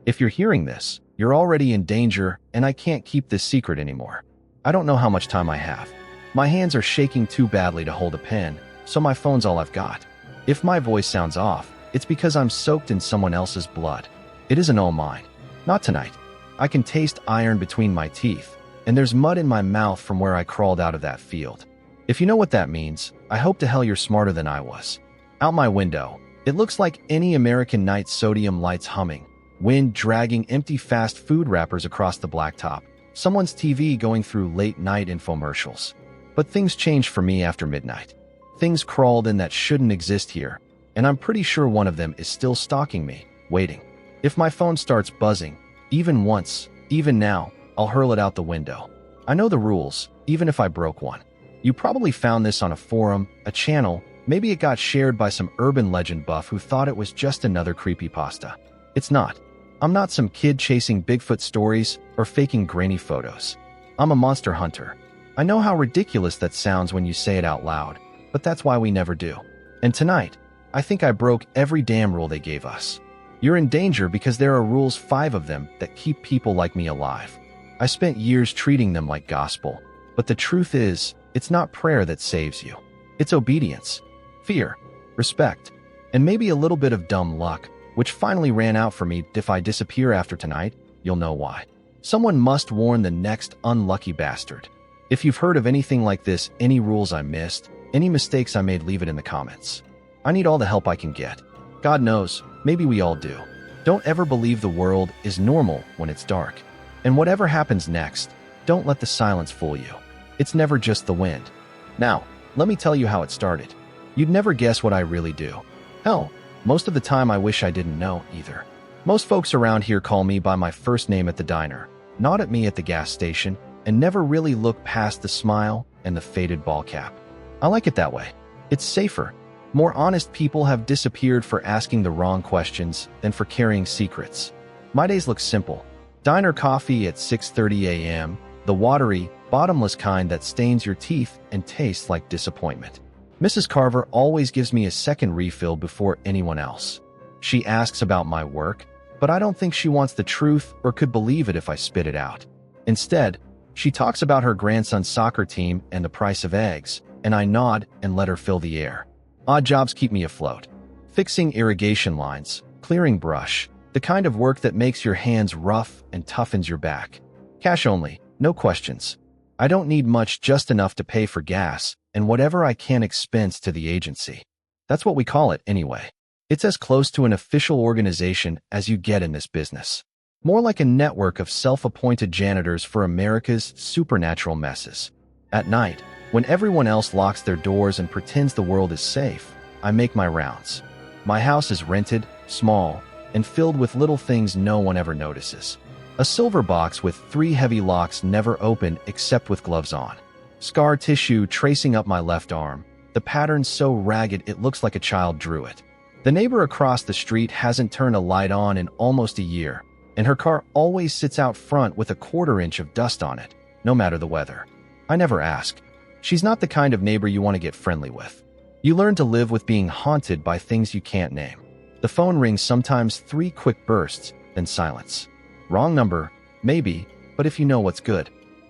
If you're hearing this, you're already in danger, and I can't keep this secret anymore. I don't know how much time I have. My hands are shaking too badly to hold a pen, so my phone's all I've got. If my voice sounds off, it's because I'm soaked in someone else's blood. It isn't all mine. Not tonight. I can taste iron between my teeth, and there's mud in my mouth from where I crawled out of that field. If you know what that means, I hope to hell you're smarter than I was. Out my window, it looks like any American night, sodium lights humming, wind dragging empty fast food wrappers across the blacktop, someone's TV going through late-night infomercials. But things changed for me after midnight. Things crawled in that shouldn't exist here, and I'm pretty sure one of them is still stalking me, waiting. If my phone starts buzzing, even once, even now, I'll hurl it out the window. I know the rules, even if I broke one. You probably found this on a forum, a channel, maybe it got shared by some urban legend buff who thought it was just another creepypasta. It's not. I'm not some kid chasing Bigfoot stories or faking grainy photos. I'm a monster hunter. I know how ridiculous that sounds when you say it out loud, but that's why we never do. And tonight, I think I broke every damn rule they gave us. You're in danger because there are rules, 5 of them, that keep people like me alive. I spent years treating them like gospel, but the truth is, it's not prayer that saves you. It's obedience, fear, respect, and maybe a little bit of dumb luck, which finally ran out for me. If I disappear after tonight, you'll know why. Someone must warn the next unlucky bastard. If you've heard of anything like this, any rules I missed, any mistakes I made, leave it in the comments. I need all the help I can get. God knows, maybe we all do. Don't ever believe the world is normal when it's dark. And whatever happens next, don't let the silence fool you. It's never just the wind. Now, let me tell you how it started. You'd never guess what I really do. Hell, most of the time I wish I didn't know either. Most folks around here call me by my first name at the diner, nod at me at the gas station, and never really look past the smile and the faded ball cap. I like it that way. It's safer. More honest people have disappeared for asking the wrong questions than for carrying secrets. My days look simple. Diner coffee at 6:30 a.m., the watery, bottomless kind that stains your teeth and tastes like disappointment. Mrs. Carver always gives me a second refill before anyone else. She asks about my work, but I don't think she wants the truth or could believe it if I spit it out. Instead, she talks about her grandson's soccer team and the price of eggs, and I nod and let her fill the air. Odd jobs keep me afloat. Fixing irrigation lines, clearing brush, the kind of work that makes your hands rough and toughens your back. Cash only, no questions. I don't need much, just enough to pay for gas and whatever I can expense to the agency. That's what we call it anyway. It's as close to an official organization as you get in this business. More like a network of self-appointed janitors for America's supernatural messes. At night, when everyone else locks their doors and pretends the world is safe, I make my rounds. My house is rented, small, and filled with little things no one ever notices. A silver box with 3 heavy locks never open except with gloves on. Scar tissue tracing up my left arm, the pattern so ragged it looks like a child drew it. The neighbor across the street hasn't turned a light on in almost a year, and her car always sits out front with a 1/4 inch of dust on it, no matter the weather. I never ask. She's not the kind of neighbor you want to get friendly with. You learn to live with being haunted by things you can't name. The phone rings, sometimes 3 quick bursts, then silence. Wrong number, maybe, but if you know what's good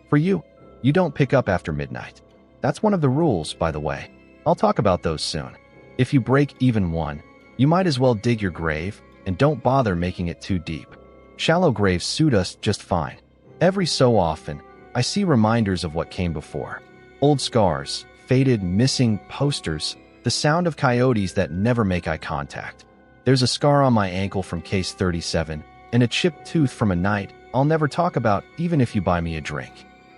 for you, you don't pick up after midnight. That's one of the rules, by the way. I'll talk about those soon. If you break even one, you might as well dig your grave, and don't bother making it too deep. Shallow graves suit us just fine. Every so often, I see reminders of what came before. Old scars, faded, missing posters, the sound of coyotes that never make eye contact. There's a scar on my ankle from case 37, and a chipped tooth from a night I'll never talk about even if you buy me a drink.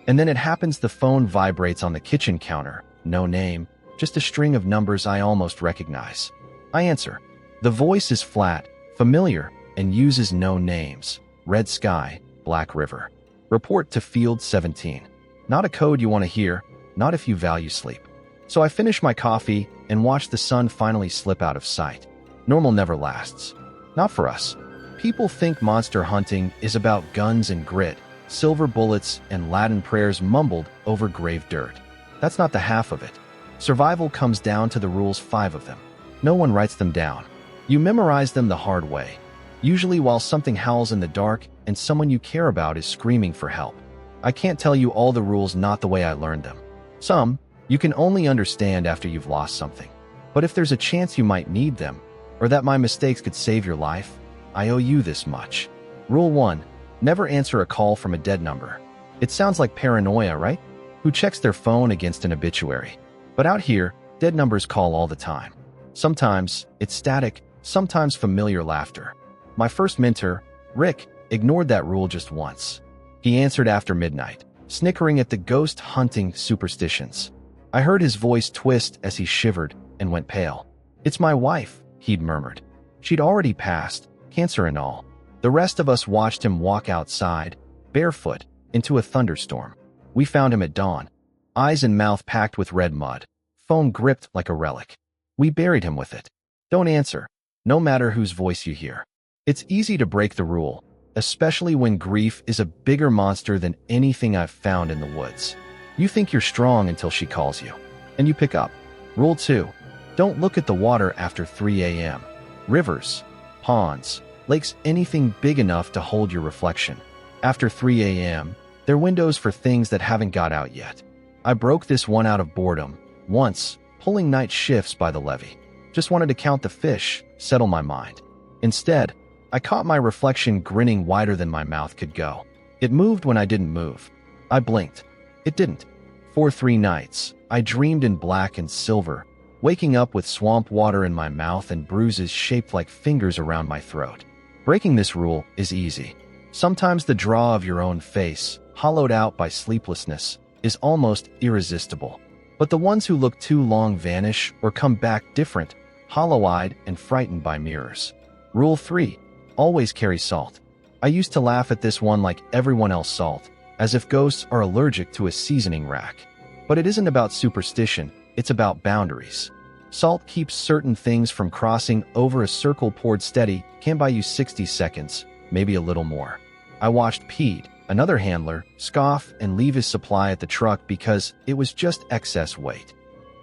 And then it happens, the phone vibrates on the kitchen counter. No name, just a string of numbers I almost recognize. I answer. The voice is flat, familiar, and uses no names. Red sky, Black River. Report to Field 17. Not a code you want to hear, not if you value sleep. So I finish my coffee and watch the sun finally slip out of sight. Normal never lasts. Not for us. People think monster hunting is about guns and grit, silver bullets and Latin prayers mumbled over grave dirt. That's not the half of it. Survival comes down to the rules, 5 of them. No one writes them down. You memorize them the hard way. usually while something howls in the dark and someone you care about is screaming for help. I can't tell you all the rules not the way I learned them. Some, you can only understand after you've lost something. But if there's a chance you might need them, or that my mistakes could save your life, I owe you this much. Rule 1. Never answer a call from a dead number. It sounds like paranoia, right? Who checks their phone against an obituary? But out here, dead numbers call all the time. Sometimes it's static, sometimes familiar laughter. My first mentor, Rick, ignored that rule just once. He answered after midnight, snickering at the ghost-hunting superstitions. I heard his voice twist as he shivered and went pale. "It's my wife," he'd murmured. She'd already passed, cancer and all. The rest of us watched him walk outside, barefoot, into a thunderstorm. We found him at dawn, eyes and mouth packed with red mud, phone gripped like a relic. We buried him with it. Don't answer, no matter whose voice you hear. It's easy to break the rule, especially when grief is a bigger monster than anything I've found in the woods. You think you're strong until she calls you, and you pick up. Rule 2. Don't look at the water after 3 a.m. Rivers, ponds, lakes, anything big enough to hold your reflection. After 3 a.m., they're windows for things that haven't got out yet. I broke this one out of boredom, once, pulling night shifts by the levee. Just wanted to count the fish, settle my mind. Instead, I caught my reflection grinning wider than my mouth could go. It moved when I didn't move. I blinked. It didn't. For 3 nights, I dreamed in black and silver, waking up with swamp water in my mouth and bruises shaped like fingers around my throat. Breaking this rule is easy. Sometimes the draw of your own face, hollowed out by sleeplessness, is almost irresistible. But the ones who look too long vanish or come back different, hollow-eyed and frightened by mirrors. Rule 3. Always carry salt. I used to laugh at this one like everyone else salt, as if ghosts are allergic to a seasoning rack. But it isn't about superstition, it's about boundaries. Salt keeps certain things from crossing over. A circle poured steady can buy you 60 seconds, maybe a little more. I watched Pete, another handler, scoff and leave his supply at the truck because it was just excess weight.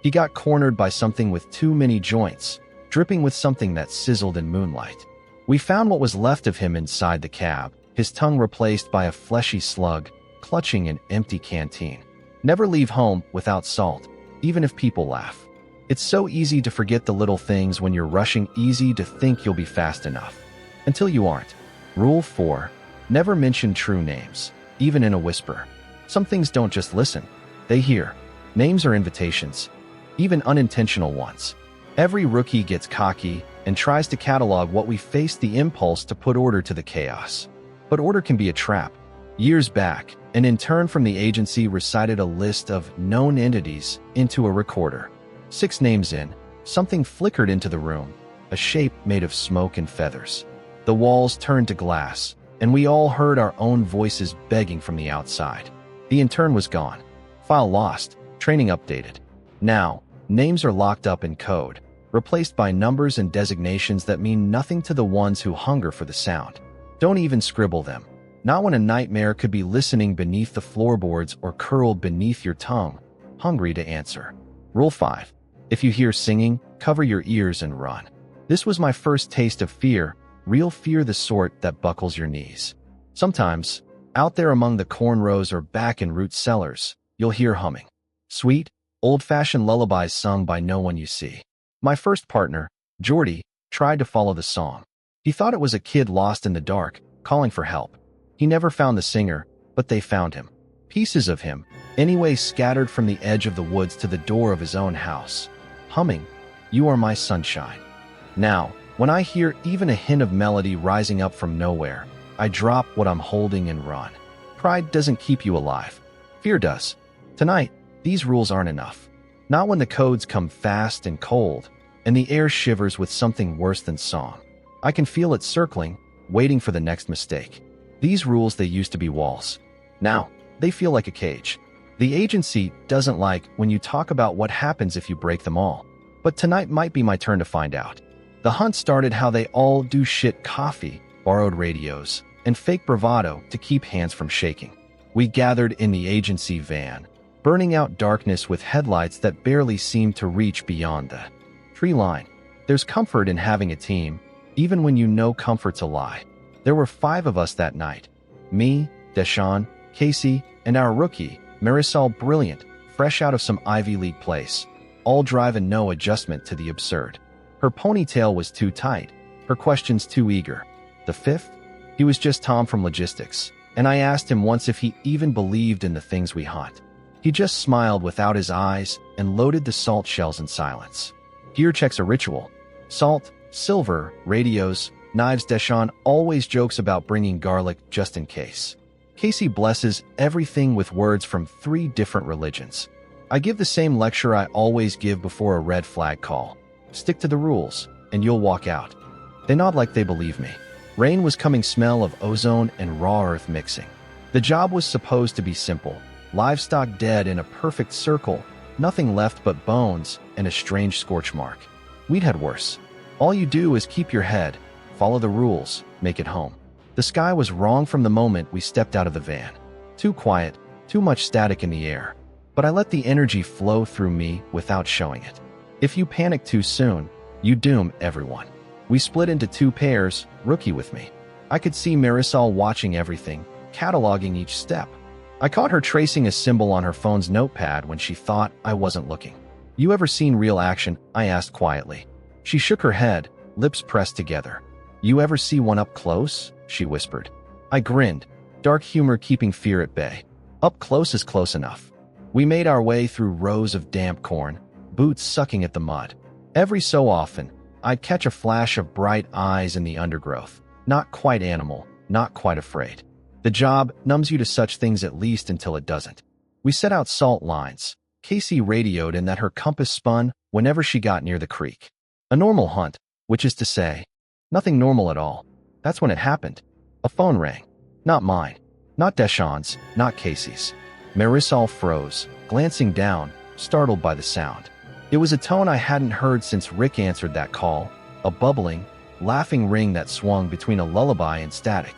He got cornered by something with too many joints, dripping with something that sizzled in moonlight. We found what was left of him inside the cab, his tongue replaced by a fleshy slug, clutching an empty canteen. Never leave home without salt, even if people laugh. It's so easy to forget the little things when you're rushing, easy to think you'll be fast enough. Until you aren't. Rule 4. Never mention true names, even in a whisper. Some things don't just listen, they hear. Names are invitations, even unintentional ones. Every rookie gets cocky and tries to catalog what we face, the impulse to put order to the chaos. But order can be a trap. Years back, an intern from the agency recited a list of known entities into a recorder. 6 names in, something flickered into the room, a shape made of smoke and feathers. The walls turned to glass, and we all heard our own voices begging from the outside. The intern was gone. File lost, training updated. Now, names are locked up in code, replaced by numbers and designations that mean nothing to the ones who hunger for the sound. Don't even scribble them. Not when a nightmare could be listening beneath the floorboards or curled beneath your tongue, hungry to answer. Rule 5. If you hear singing, cover your ears and run. This was my first taste of fear, real fear, the sort that buckles your knees. Sometimes, out there among the cornrows or back in root cellars, you'll hear humming. Sweet, old-fashioned lullabies sung by no one you see. My first partner, Jordy, tried to follow the song. He thought it was a kid lost in the dark, calling for help. He never found the singer, but they found him. Pieces of him, anyway, scattered from the edge of the woods to the door of his own house. Humming, "You are my sunshine." Now, when I hear even a hint of melody rising up from nowhere, I drop what I'm holding and run. Pride doesn't keep you alive. Fear does. Tonight, these rules aren't enough. Not when the codes come fast and cold, and the air shivers with something worse than song. I can feel it circling, waiting for the next mistake. These rules, they used to be walls. Now, they feel like a cage. The agency doesn't like when you talk about what happens if you break them all. But tonight might be my turn to find out. The hunt started how they all do: shit, coffee, borrowed radios, and fake bravado to keep hands from shaking. We gathered in the agency van, burning out darkness with headlights that barely seemed to reach beyond the tree line. There's comfort in having a team, even when you know comfort's a lie. There were 5 of us that night. Me, Deshawn, Casey, and our rookie, Marisol Brilliant, fresh out of some Ivy League place, all driving no adjustment to the absurd. Her ponytail was too tight, her questions too eager. The 5th? He was just Tom from logistics, and I asked him once if he even believed in the things we hunt. He just smiled without his eyes and loaded the salt shells in silence. Gear checks a ritual. Salt, silver, radios, knives. Deshawn always jokes about bringing garlic just in case. Casey blesses everything with words from 3 different religions. I give the same lecture I always give before a red flag call. Stick to the rules, and you'll walk out. They nod like they believe me. Rain was coming, smell of ozone and raw earth mixing. The job was supposed to be simple. Livestock dead in a perfect circle, nothing left but bones and a strange scorch mark. We'd had worse. All you do is keep your head, follow the rules, make it home. The sky was wrong from the moment we stepped out of the van. Too quiet, too much static in the air. But I let the energy flow through me without showing it. If you panic too soon, you doom everyone. We split into 2 pairs, rookie with me. I could see Marisol watching everything, cataloging each step. I caught her tracing a symbol on her phone's notepad when she thought I wasn't looking. You ever seen real action? I asked quietly. She shook her head, lips pressed together. You ever see one up close? She whispered. I grinned, dark humor keeping fear at bay. Up close is close enough. We made our way through rows of damp corn, boots sucking at the mud. Every so often, I'd catch a flash of bright eyes in the undergrowth. Not quite animal, not quite afraid. The job numbs you to such things at least until it doesn't. We set out salt lines. Casey radioed in that her compass spun whenever she got near the creek. A normal hunt, which is to say, nothing normal at all. That's when it happened. A phone rang. Not mine. Not Deshawn's. Not Casey's. Marisol froze, glancing down, startled by the sound. It was a tone I hadn't heard since Rick answered that call, a bubbling, laughing ring that swung between a lullaby and static.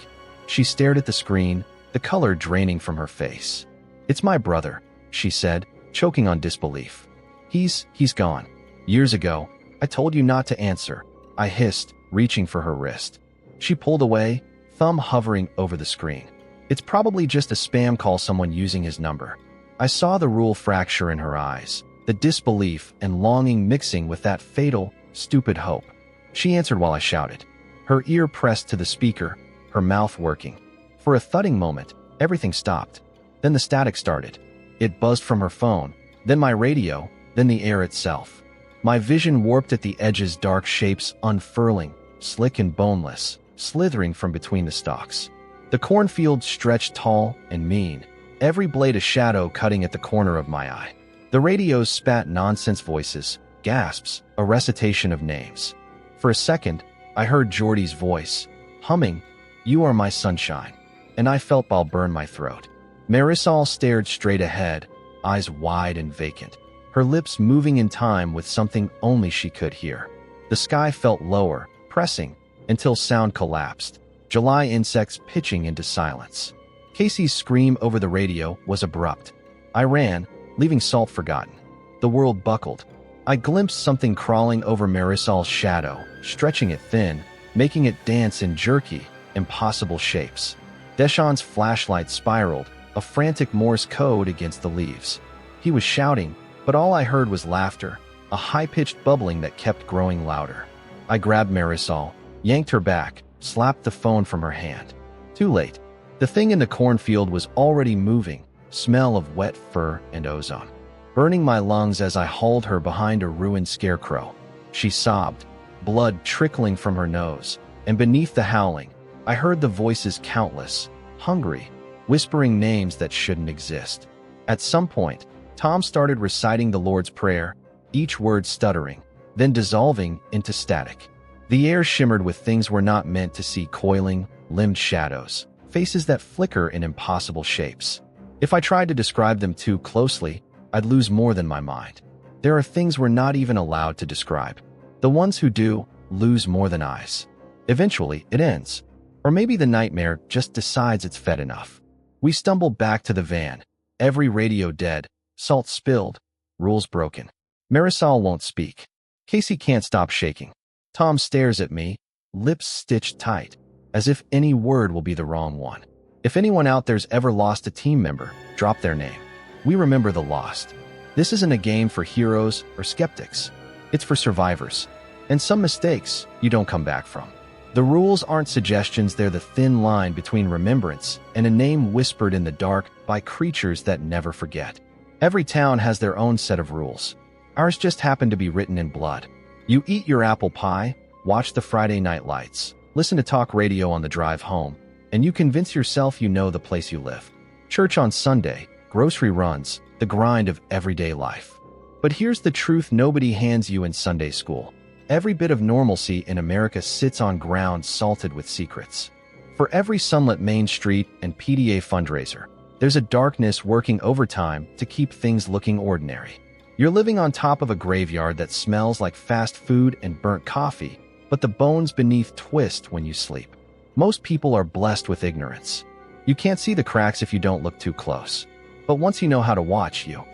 She stared at the screen, the color draining from her face. It's my brother, she said, choking on disbelief. He's gone. Years ago, I told you not to answer, I hissed, reaching for her wrist. She pulled away, thumb hovering over the screen. It's probably just a spam call, someone using his number. I saw the rule fracture in her eyes, the disbelief and longing mixing with that fatal, stupid hope. She answered while I shouted, her ear pressed to the speaker, her mouth working. For a thudding moment, everything stopped. Then the static started. It buzzed from her phone, then my radio, then the air itself. My vision warped at the edges, dark shapes unfurling, slick and boneless, slithering from between the stalks. The cornfield stretched tall and mean, every blade a shadow cutting at the corner of my eye. The radios spat nonsense voices, gasps, a recitation of names. For a second, I heard Jordy's voice, humming, "You are my sunshine," and I felt I'll burn my throat. Marisol stared straight ahead, eyes wide and vacant, her lips moving in time with something only she could hear. The sky felt lower, pressing, until sound collapsed, July insects pitching into silence. Casey's scream over the radio was abrupt. I ran, leaving Salt forgotten. The world buckled. I glimpsed something crawling over Marisol's shadow, stretching it thin, making it dance in jerky, impossible shapes. Deshawn's flashlight spiraled, a frantic Morse code against the leaves. He was shouting, but all I heard was laughter, a high-pitched bubbling that kept growing louder. I grabbed Marisol, yanked her back, slapped the phone from her hand. Too late. The thing in the cornfield was already moving, smell of wet fur and ozone, burning my lungs as I hauled her behind a ruined scarecrow. She sobbed, blood trickling from her nose, and beneath the howling, I heard the voices, countless, hungry, whispering names that shouldn't exist. At some point, Tom started reciting the Lord's Prayer, each word stuttering, then dissolving into static. The air shimmered with things we're not meant to see, coiling, limbed shadows, faces that flicker in impossible shapes. If I tried to describe them too closely, I'd lose more than my mind. There are things we're not even allowed to describe. The ones who do lose more than eyes. Eventually, it ends. Or maybe the nightmare just decides it's fed enough. We stumble back to the van, every radio dead, salt spilled, rules broken. Marisol won't speak. Casey can't stop shaking. Tom stares at me, lips stitched tight, as if any word will be the wrong one. If anyone out there's ever lost a team member, drop their name. We remember the lost. This isn't a game for heroes or skeptics. It's for survivors. And some mistakes you don't come back from. The rules aren't suggestions, they're the thin line between remembrance and a name whispered in the dark by creatures that never forget. Every town has their own set of rules. Ours just happen to be written in blood. You eat your apple pie, watch the Friday night lights, listen to talk radio on the drive home, and you convince yourself you know the place you live. Church on Sunday, grocery runs, the grind of everyday life. But here's the truth nobody hands you in Sunday school. Every bit of normalcy in America sits on ground salted with secrets. For every sunlit Main Street and PDA fundraiser, there's a darkness working overtime to keep things looking ordinary. You're living on top of a graveyard that smells like fast food and burnt coffee, but the bones beneath twist when you sleep. Most people are blessed with ignorance. You can't see the cracks if you don't look too close. But once you know how to watch, you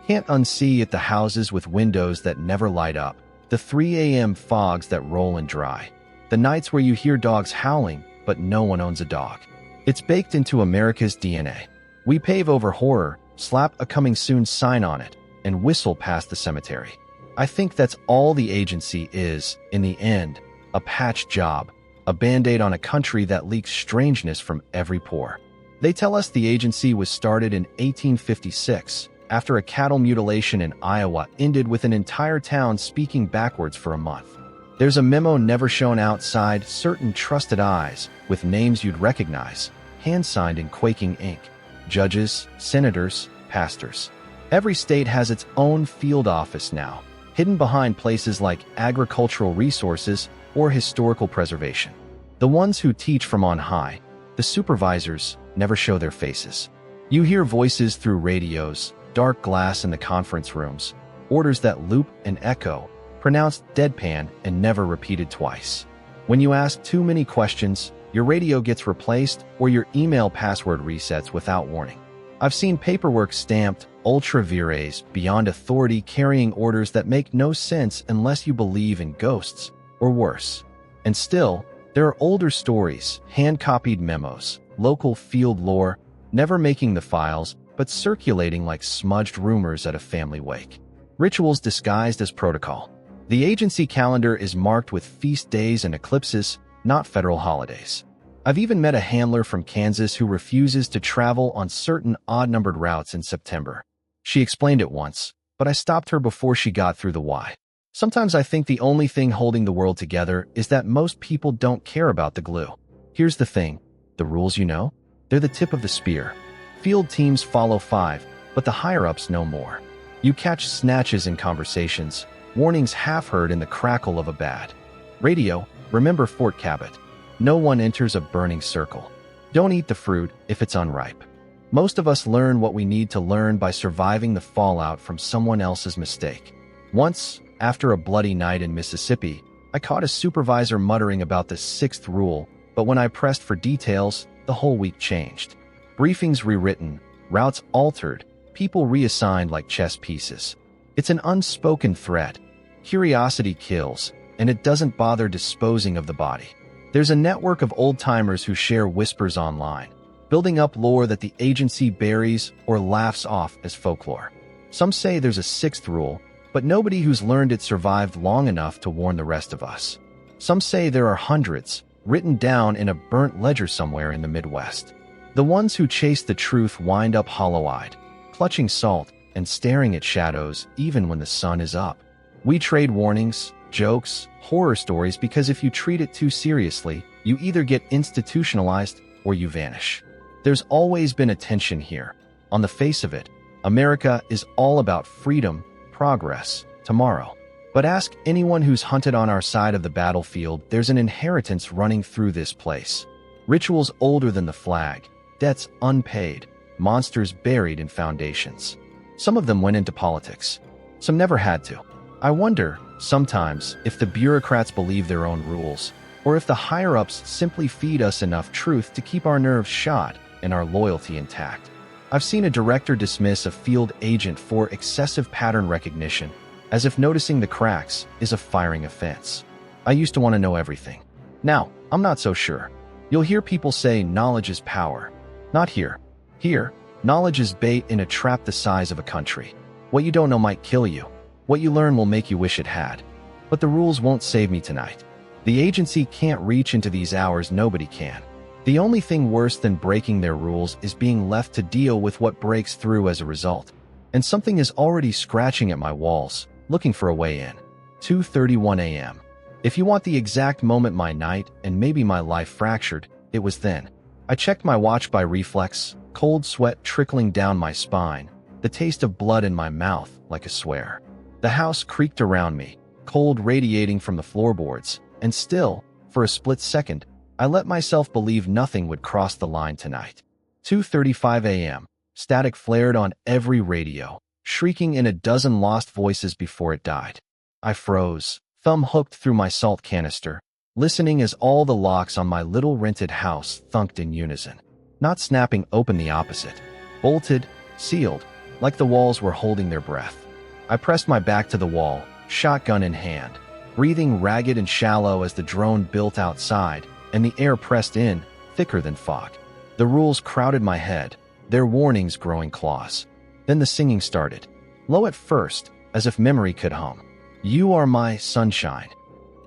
can't unsee at the houses with windows that never light up, the 3 a.m. fogs that roll and dry, the nights where you hear dogs howling, but no one owns a dog. It's baked into America's DNA. We pave over horror, slap a coming soon sign on it, and whistle past the cemetery. I think that's all the agency is, in the end, a patch job, a band-aid on a country that leaks strangeness from every pore. They tell us the agency was started in 1856, after a cattle mutilation in Iowa ended with an entire town speaking backwards for a month. There's a memo never shown outside certain trusted eyes, with names you'd recognize, hand-signed in quaking ink. Judges, senators, pastors. Every state has its own field office now, hidden behind places like agricultural resources or historical preservation. The ones who teach from on high, the supervisors, never show their faces. You hear voices through radios, dark glass in the conference rooms, orders that loop and echo, pronounced deadpan and never repeated twice. When you ask too many questions, your radio gets replaced or your email password resets without warning. I've seen paperwork stamped ultra vires beyond authority carrying orders that make no sense unless you believe in ghosts, or worse. And still, there are older stories, hand-copied memos, local field lore, never making the files, but circulating like smudged rumors at a family wake. Rituals disguised as protocol. The agency calendar is marked with feast days and eclipses, not federal holidays. I've even met a handler from Kansas who refuses to travel on certain odd-numbered routes in September. She explained it once, but I stopped her before she got through the why. Sometimes I think the only thing holding the world together is that most people don't care about the glue. Here's the thing, the rules you know? They're the tip of the spear. Field teams follow 5, but the higher-ups know more. You catch snatches in conversations, warnings half-heard in the crackle of a bat. Radio, remember Fort Cabot. No one enters a burning circle. Don't eat the fruit if it's unripe. Most of us learn what we need to learn by surviving the fallout from someone else's mistake. Once, after a bloody night in Mississippi, I caught a supervisor muttering about the 6th rule, but when I pressed for details, the whole week changed. Briefings rewritten, routes altered, people reassigned like chess pieces. It's an unspoken threat. Curiosity kills, and it doesn't bother disposing of the body. There's a network of old-timers who share whispers online, building up lore that the agency buries or laughs off as folklore. Some say there's a 6th rule, but nobody who's learned it survived long enough to warn the rest of us. Some say there are hundreds, written down in a burnt ledger somewhere in the Midwest. The ones who chase the truth wind up hollow-eyed, clutching salt and staring at shadows even when the sun is up. We trade warnings, jokes, horror stories because if you treat it too seriously, you either get institutionalized or you vanish. There's always been a tension here. On the face of it, America is all about freedom, progress, tomorrow. But ask anyone who's hunted on our side of the battlefield, there's an inheritance running through this place. Rituals older than the flag, debts unpaid, monsters buried in foundations. Some of them went into politics. Some never had to. I wonder, sometimes, if the bureaucrats believe their own rules, or if the higher-ups simply feed us enough truth to keep our nerves shot and our loyalty intact. I've seen a director dismiss a field agent for excessive pattern recognition, as if noticing the cracks is a firing offense. I used to want to know everything. Now, I'm not so sure. You'll hear people say knowledge is power. Not here. Here, knowledge is bait in a trap the size of a country. What you don't know might kill you. What you learn will make you wish it had. But the rules won't save me tonight. The agency can't reach into these hours, nobody can. The only thing worse than breaking their rules is being left to deal with what breaks through as a result. And something is already scratching at my walls, looking for a way in. 2:31 a.m. If you want the exact moment my night and maybe my life fractured, it was then. I checked my watch by reflex, cold sweat trickling down my spine, the taste of blood in my mouth like a swear. The house creaked around me, cold radiating from the floorboards, and still, for a split second, I let myself believe nothing would cross the line tonight. 2:35 a.m. Static flared on every radio, shrieking in a dozen lost voices before it died. I froze, thumb hooked through my salt canister, listening as all the locks on my little rented house thunked in unison. Not snapping open, the opposite. Bolted, sealed, like the walls were holding their breath. I pressed my back to the wall, shotgun in hand, breathing ragged and shallow as the drone built outside, and the air pressed in, thicker than fog. The rules crowded my head, their warnings growing claws. Then the singing started. Low at first, as if memory could hum. You are my sunshine.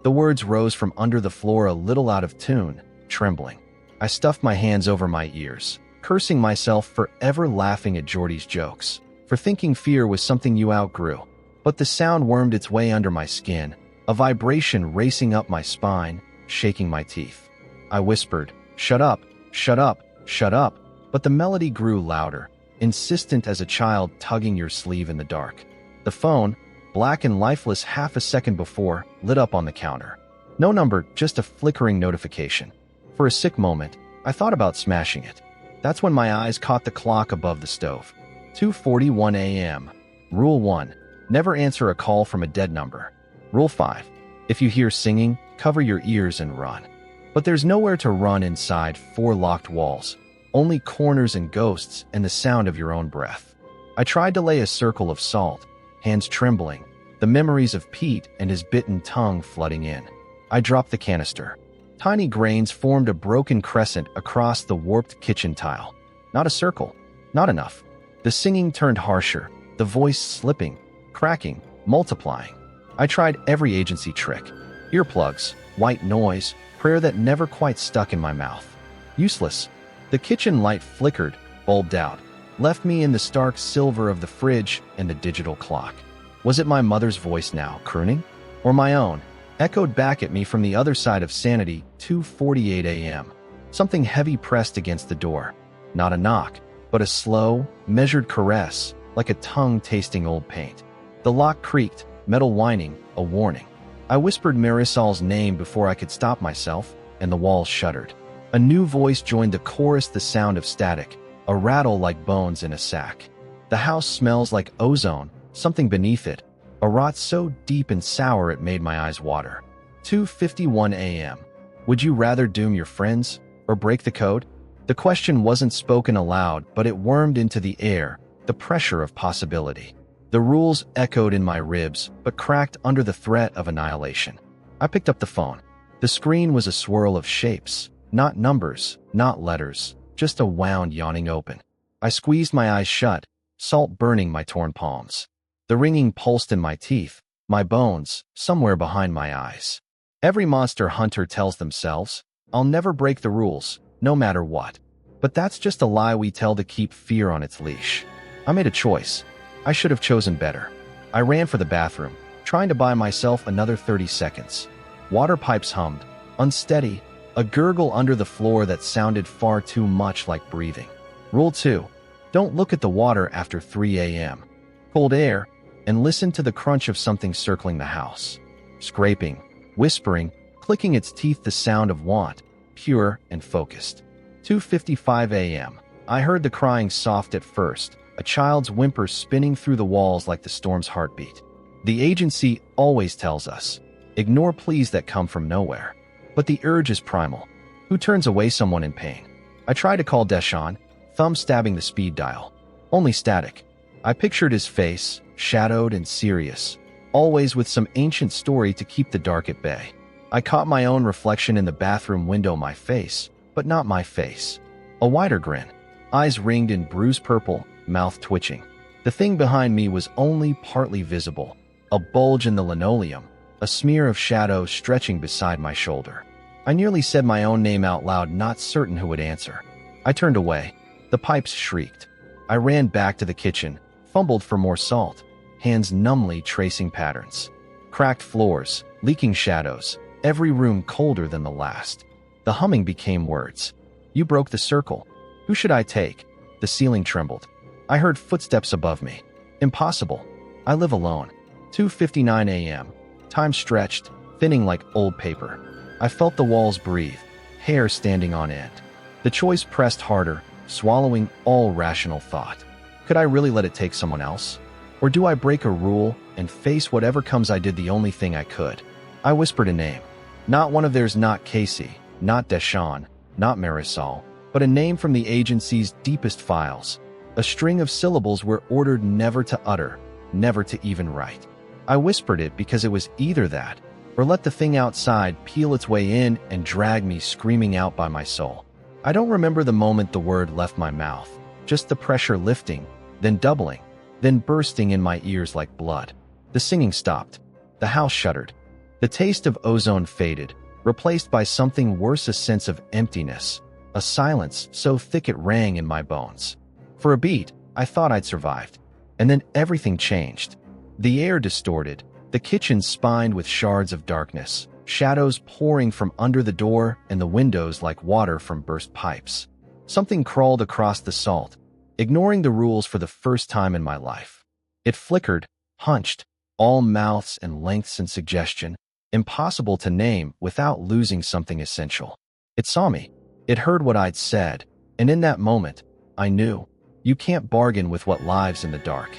The words rose from under the floor a little out of tune, trembling. I stuffed my hands over my ears, cursing myself for ever laughing at Jordy's jokes, for thinking fear was something you outgrew. But the sound wormed its way under my skin, a vibration racing up my spine, shaking my teeth. I whispered, "Shut up, shut up, shut up," but the melody grew louder, insistent as a child tugging your sleeve in the dark. The phone, black and lifeless half a second before, lit up on the counter. No number, just a flickering notification. For a sick moment, I thought about smashing it. That's when my eyes caught the clock above the stove. 2:41 a.m. Rule 1. Never answer a call from a dead number. Rule 5. If you hear singing, cover your ears and run. But there's nowhere to run inside 4 locked walls. Only corners and ghosts and the sound of your own breath. I tried to lay a circle of salt, hands trembling, the memories of Pete and his bitten tongue flooding in. I dropped the canister. Tiny grains formed a broken crescent across the warped kitchen tile. Not a circle. Not enough. The singing turned harsher, the voice slipping, cracking, multiplying. I tried every agency trick. Earplugs, white noise, prayer that never quite stuck in my mouth. Useless. The kitchen light flickered, bulbed out, left me in the stark silver of the fridge and the digital clock. Was it my mother's voice now, crooning? Or my own, echoed back at me from the other side of sanity? 2:48 a.m. Something heavy pressed against the door. Not a knock, but a slow, measured caress, like a tongue tasting old paint. The lock creaked, metal whining, a warning. I whispered Marisol's name before I could stop myself, and the walls shuddered. A new voice joined the chorus, the sound of static, a rattle like bones in a sack. The house smells like ozone, something beneath it, a rot so deep and sour it made my eyes water. 2:51 a.m. Would you rather doom your friends, or break the code? The question wasn't spoken aloud, but it wormed into the air, the pressure of possibility. The rules echoed in my ribs, but cracked under the threat of annihilation. I picked up the phone. The screen was a swirl of shapes, not numbers, not letters, just a wound yawning open. I squeezed my eyes shut, salt burning my torn palms. The ringing pulsed in my teeth, my bones, somewhere behind my eyes. Every monster hunter tells themselves, "I'll never break the rules, no matter what." But that's just a lie we tell to keep fear on its leash. I made a choice. I should have chosen better. I ran for the bathroom, trying to buy myself another 30 seconds. Water pipes hummed, unsteady, a gurgle under the floor that sounded far too much like breathing. Rule 2. Don't look at the water after 3 a.m. Cold air, and listen to the crunch of something circling the house. Scraping, whispering, clicking its teeth, the sound of want, pure and focused. 2:55 a.m. I heard the crying soft at first, a child's whimper spinning through the walls like the storm's heartbeat. The agency always tells us, ignore pleas that come from nowhere. But the urge is primal. Who turns away someone in pain? I tried to call Deshaun, thumb stabbing the speed dial. Only static. I pictured his face, shadowed and serious, always with some ancient story to keep the dark at bay. I caught my own reflection in the bathroom window, my face, but not my face. A wider grin, eyes ringed in bruised purple, mouth twitching. The thing behind me was only partly visible, a bulge in the linoleum, a smear of shadow stretching beside my shoulder. I nearly said my own name out loud, not certain who would answer. I turned away. The pipes shrieked. I ran back to the kitchen, fumbled for more salt, hands numbly tracing patterns. Cracked floors, leaking shadows, every room colder than the last. The humming became words. You broke the circle. Who should I take? The ceiling trembled. I heard footsteps above me. Impossible. I live alone. 2:59 a.m. Time stretched, thinning like old paper. I felt the walls breathe, hair standing on end. The choice pressed harder, swallowing all rational thought. Could I really let it take someone else? Or do I break a rule and face whatever comes? I did the only thing I could. I whispered a name. Not one of theirs, not Casey, not Deshawn, not Marisol, but a name from the agency's deepest files. A string of syllables we're ordered never to utter, never to even write. I whispered it because it was either that, or let the thing outside peel its way in and drag me screaming out by my soul. I don't remember the moment the word left my mouth, just the pressure lifting, then doubling, then bursting in my ears like blood. The singing stopped. The house shuddered. The taste of ozone faded, replaced by something worse, a sense of emptiness, a silence so thick it rang in my bones. For a beat, I thought I'd survived. And then everything changed. The air distorted, the kitchen spined with shards of darkness, shadows pouring from under the door and the windows like water from burst pipes. Something crawled across the salt, ignoring the rules for the first time in my life. It flickered, hunched, all mouths and lengths and suggestion, impossible to name without losing something essential. It saw me. It heard what I'd said, and in that moment, I knew. You can't bargain with what lives in the dark.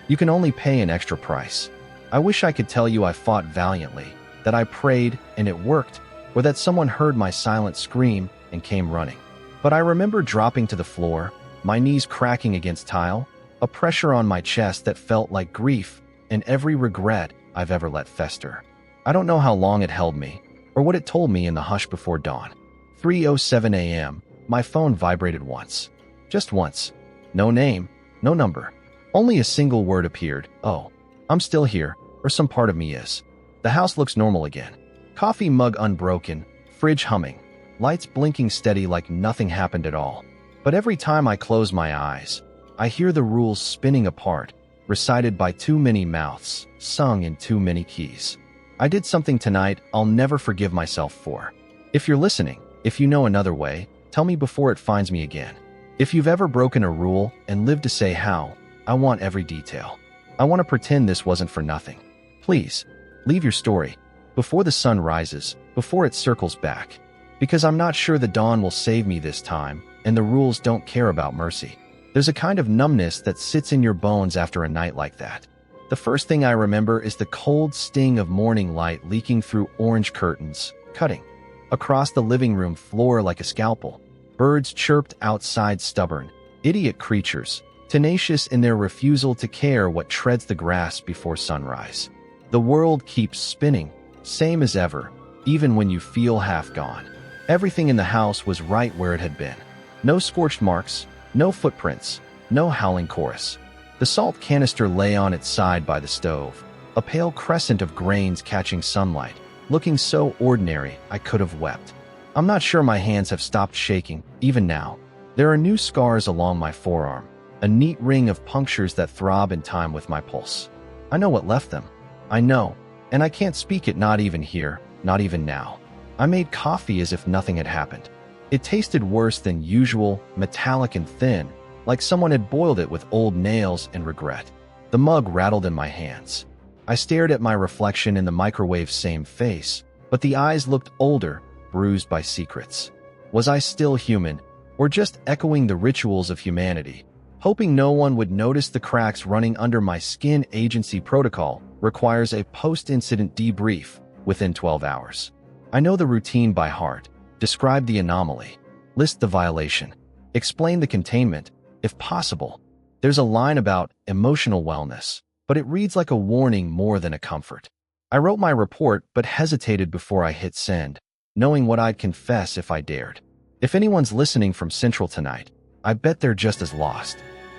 You can only pay an extra price. I wish I could tell you I fought valiantly, that I prayed and it worked, or that someone heard my silent scream and came running. But I remember dropping to the floor, my knees cracking against tile, a pressure on my chest that felt like grief and every regret I've ever let fester. I don't know how long it held me, or what it told me in the hush before dawn. 3:07 a.m., my phone vibrated once. Just once. No name, no number. Only a single word appeared. Oh, I'm still here, or some part of me is. The house looks normal again. Coffee mug unbroken, fridge humming, lights blinking steady like nothing happened at all. But every time I close my eyes, I hear the rules spinning apart, recited by too many mouths, sung in too many keys. I did something tonight I'll never forgive myself for. If you're listening, if you know another way, tell me before it finds me again. If you've ever broken a rule and lived to say how, I want every detail. I want to pretend this wasn't for nothing. Please, leave your story. Before the sun rises, before it circles back. Because I'm not sure the dawn will save me this time, and the rules don't care about mercy. There's a kind of numbness that sits in your bones after a night like that. The first thing I remember is the cold sting of morning light leaking through orange curtains, cutting across the living room floor like a scalpel. Birds chirped outside, stubborn, idiot creatures, tenacious in their refusal to care what treads the grass before sunrise. The world keeps spinning, same as ever, even when you feel half gone. Everything in the house was right where it had been. No scorched marks, no footprints, no howling chorus. The salt canister lay on its side by the stove, a pale crescent of grains catching sunlight, looking so ordinary I could have wept. I'm not sure my hands have stopped shaking, even now. There are new scars along my forearm, a neat ring of punctures that throb in time with my pulse. I know what left them. I know, and I can't speak it, not even here, not even now. I made coffee as if nothing had happened. It tasted worse than usual, metallic and thin, like someone had boiled it with old nails and regret. The mug rattled in my hands. I stared at my reflection in the microwave, same face, but the eyes looked older, bruised by secrets. Was I still human, or just echoing the rituals of humanity? Hoping no one would notice the cracks running under my skin. Agency protocol requires a post-incident debrief within 12 hours. I know the routine by heart. Describe the anomaly. List the violation. Explain the containment, if possible. There's a line about emotional wellness, but it reads like a warning more than a comfort. I wrote my report but hesitated before I hit send, knowing what I'd confess if I dared. If anyone's listening from Central tonight, I bet they're just as lost.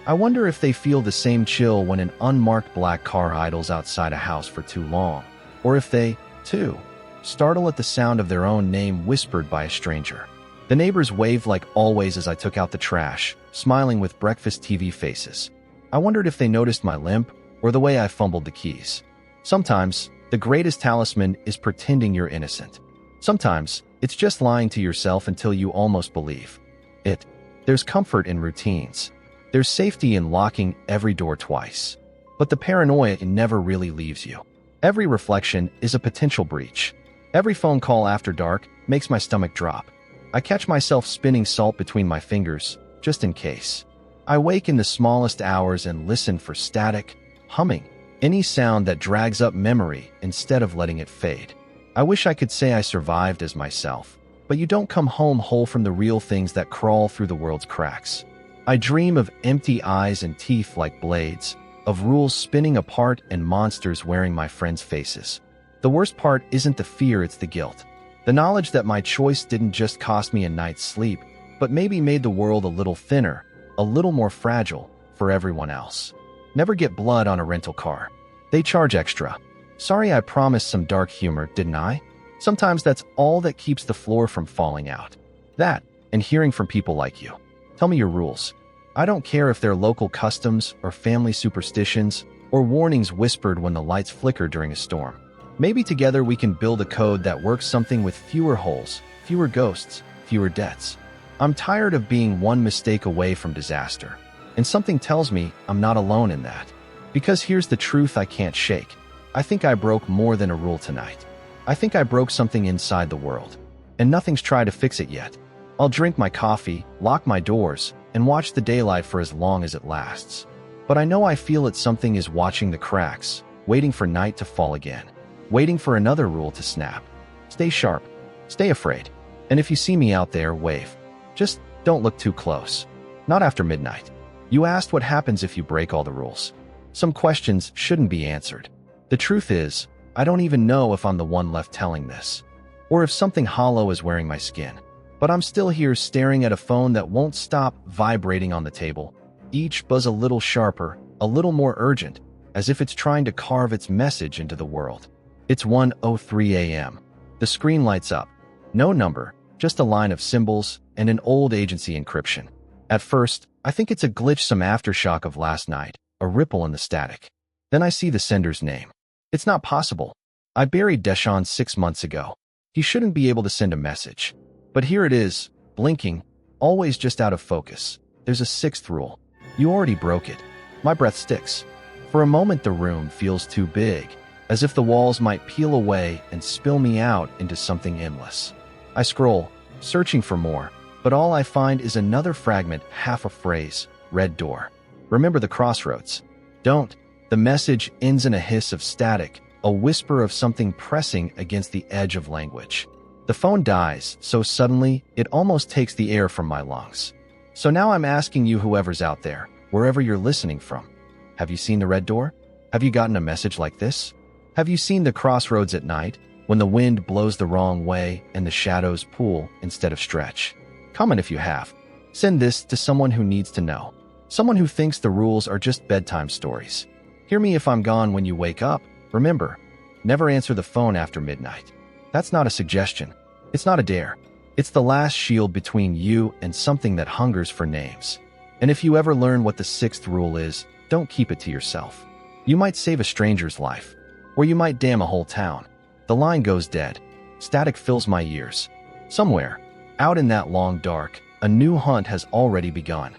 I wonder if they feel the same chill when an unmarked black car idles outside a house for too long, or if they, too, startle at the sound of their own name whispered by a stranger. The neighbors waved like always as I took out the trash, smiling with breakfast TV faces. I wondered if they noticed my limp or the way I fumbled the keys. Sometimes, the greatest talisman is pretending you're innocent. Sometimes, it's just lying to yourself until you almost believe it. There's comfort in routines. There's safety in locking every door twice. But the paranoia never really leaves you. Every reflection is a potential breach. Every phone call after dark makes my stomach drop. I catch myself spinning salt between my fingers, just in case. I wake in the smallest hours and listen for static, humming, any sound that drags up memory instead of letting it fade. I wish I could say I survived as myself, but you don't come home whole from the real things that crawl through the world's cracks. I dream of empty eyes and teeth like blades, of rules spinning apart and monsters wearing my friends' faces. The worst part isn't the fear, it's the guilt. The knowledge that my choice didn't just cost me a night's sleep, but maybe made the world a little thinner, a little more fragile for everyone else. Never get blood on a rental car. They charge extra. Sorry, I promised some dark humor, didn't I? Sometimes that's all that keeps the floor from falling out. That, and hearing from people like you. Tell me your rules. I don't care if they're local customs or family superstitions or warnings whispered when the lights flicker during a storm. Maybe together we can build a code that works, something with fewer holes, fewer ghosts, fewer deaths. I'm tired of being one mistake away from disaster. And something tells me I'm not alone in that. Because here's the truth I can't shake. I think I broke more than a rule tonight. I think I broke something inside the world. And nothing's tried to fix it yet. I'll drink my coffee, lock my doors, and watch the daylight for as long as it lasts. But I know I feel it, something is watching the cracks, waiting for night to fall again, waiting for another rule to snap. Stay sharp. Stay afraid. And if you see me out there, wave. Just don't look too close. Not after midnight. You asked what happens if you break all the rules. Some questions shouldn't be answered. The truth is, I don't even know if I'm the one left telling this, or if something hollow is wearing my skin. But I'm still here staring at a phone that won't stop vibrating on the table, each buzz a little sharper, a little more urgent, as if it's trying to carve its message into the world. It's 1:03 a.m. The screen lights up. No number, just a line of symbols and an old agency encryption. At first, I think it's a glitch, some aftershock of last night, a ripple in the static. Then I see the sender's name. It's not possible. I buried Deshaun 6 months ago. He shouldn't be able to send a message. But here it is, blinking, always just out of focus. There's a sixth rule. You already broke it. My breath sticks. For a moment the room feels too big, as if the walls might peel away and spill me out into something endless. I scroll, searching for more, but all I find is another fragment, half a phrase, red door. Remember the crossroads. Don't. The message ends in a hiss of static, a whisper of something pressing against the edge of language. The phone dies so suddenly, it almost takes the air from my lungs. So now I'm asking you, whoever's out there, wherever you're listening from, have you seen the red door? Have you gotten a message like this? Have you seen the crossroads at night, when the wind blows the wrong way and the shadows pull instead of stretch? Comment if you have. Send this to someone who needs to know. Someone who thinks the rules are just bedtime stories. Hear me if I'm gone when you wake up. Remember, never answer the phone after midnight. That's not a suggestion. It's not a dare. It's the last shield between you and something that hungers for names. And if you ever learn what the sixth rule is, don't keep it to yourself. You might save a stranger's life, or you might damn a whole town. The line goes dead. Static fills my ears. Somewhere, out in that long dark, a new hunt has already begun.